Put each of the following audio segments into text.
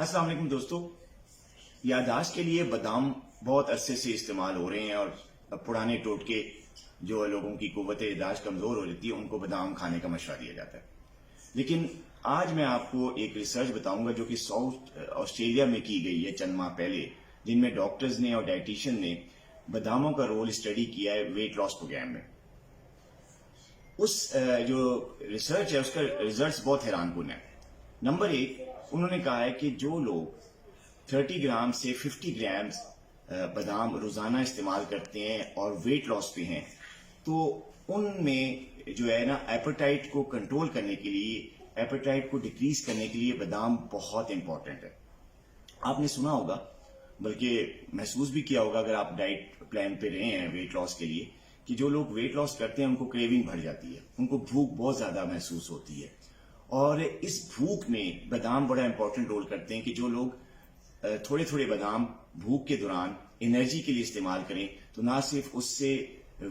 السلام علیکم دوستو، یادداشت کے لیے بادام بہت عرصے سے استعمال ہو رہے ہیں اور پرانے ٹوٹکے جو لوگوں کی قوت یادداشت کمزور ہو جاتی ہے ان کو بادام کھانے کا مشورہ دیا جاتا ہے. لیکن آج میں آپ کو ایک ریسرچ بتاؤں گا جو کہ ساؤتھ آسٹریلیا میں کی گئی ہے چند ماہ پہلے، جن میں ڈاکٹرز نے اور ڈائٹیشین نے باداموں کا رول اسٹڈی کیا ہے ویٹ لاس پروگرام میں. اس جو ریسرچ ہے اس کا ریزلٹس بہت حیران کن ہے. نمبر ایک، انہوں نے کہا ہے کہ جو لوگ 30 گرام سے 50 گرامز بادام روزانہ استعمال کرتے ہیں اور ویٹ لاس پہ ہیں تو ان میں جو ہے نا ایپیٹائٹ کو کنٹرول کرنے کے لیے، ایپیٹائٹ کو ڈکریز کرنے کے لیے بادام بہت امپورٹنٹ ہے. آپ نے سنا ہوگا، بلکہ محسوس بھی کیا ہوگا اگر آپ ڈائٹ پلان پہ رہے ہیں ویٹ لاس کے لیے، کہ جو لوگ ویٹ لاس کرتے ہیں ان کو کریونگ بڑھ جاتی ہے، ان کو بھوک بہت زیادہ محسوس ہوتی ہے. اور اس بھوک میں بادام بڑا امپورٹنٹ رول کرتے ہیں کہ جو لوگ تھوڑے تھوڑے بادام بھوک کے دوران انرجی کے لیے استعمال کریں تو نہ صرف اس سے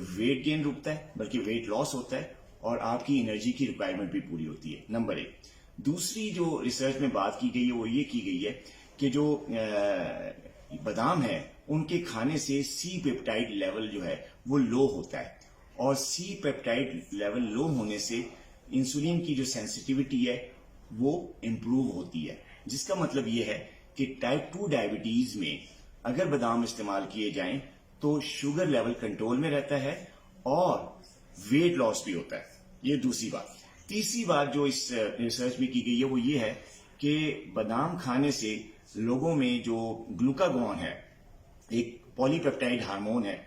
ویٹ گین رکتا ہے بلکہ ویٹ لاس ہوتا ہے اور آپ کی انرجی کی ریکوائرمنٹ بھی پوری ہوتی ہے. نمبر ایک. دوسری جو ریسرچ میں بات کی گئی ہے وہ یہ کی گئی ہے کہ جو بادام ہے ان کے کھانے سے سی پیپٹائڈ لیول جو ہے وہ لو ہوتا ہے، اور سی پیپٹائڈ لیول لو ہونے سے انسولین کی جو سینسٹیوٹی ہے وہ امپروو ہوتی ہے، جس کا مطلب یہ ہے کہ ٹائپ 2 ڈائبٹیز میں اگر بادام استعمال کیے جائیں تو شوگر لیول کنٹرول میں رہتا ہے اور ویٹ لاس بھی ہوتا ہے. یہ دوسری بات. تیسری بات جو اس ریسرچ میں کی گئی ہے وہ یہ ہے کہ بادام کھانے سے لوگوں میں جو گلوکاگون ہے، ایک پولی پیپٹائڈ ہارمون ہے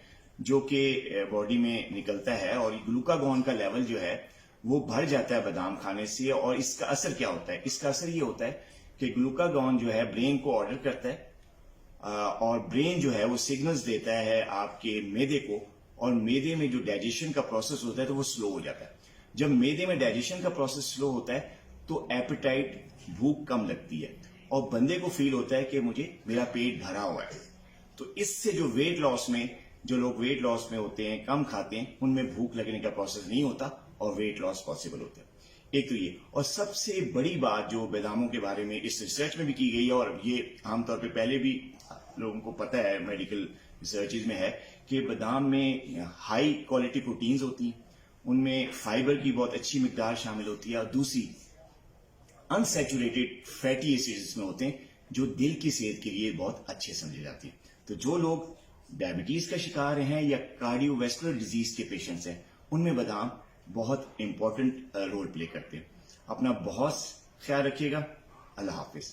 جو کہ باڈی میں نکلتا ہے، اور گلوکاگون کا لیول جو ہے وہ بڑھ جاتا ہے بادام کھانے سے. اور اس کا اثر کیا ہوتا ہے؟ اس کا اثر یہ ہوتا ہے کہ گلوکاگون جو ہے برین کو آرڈر کرتا ہے اور برین جو ہے وہ سگنلز دیتا ہے آپ کے معدے کو، اور معدے میں جو ڈائجیشن کا پروسیس ہوتا ہے تو وہ سلو ہو جاتا ہے. جب معدے میں ڈائجیشن کا پروسیس سلو ہوتا ہے تو ایپیٹائٹ، بھوک کم لگتی ہے اور بندے کو فیل ہوتا ہے کہ میرا پیٹ بھرا ہوا ہے. تو اس سے جو ویٹ لاس میں جو لوگ ویٹ لاس میں ہوتے ہیں، کم کھاتے ہیں، ان میں بھوک لگنے کا پروسیس نہیں ہوتا اور ویٹ لاس پاسبل ہوتا ہے. ایک تو یہ. اور سب سے بڑی بات جو باداموں کے بارے میں اس ریسرچ میں بھی کی گئی ہے، اور یہ عام طور پہ پہلے بھی لوگوں کو پتہ ہے، میڈیکل ریسرچز میں ہے، کہ بادام میں ہائی کوالٹی پروٹینز ہوتی ہیں، ان میں فائبر کی بہت اچھی مقدار شامل ہوتی ہے، اور دوسری انسیچوریٹڈ فیٹی ایسڈز میں ہوتے ہیں جو دل کی صحت کے لیے بہت اچھے سمجھے جاتے ہیں. تو جو لوگ ڈائبٹیز کا شکار ہیں یا کارڈیو ویسکولر ڈیزیز کے پیشنٹس ہیں، ان میں بادام بہت امپورٹنٹ رول پلے کرتے ہیں. اپنا بہت خیال رکھیے گا. اللہ حافظ.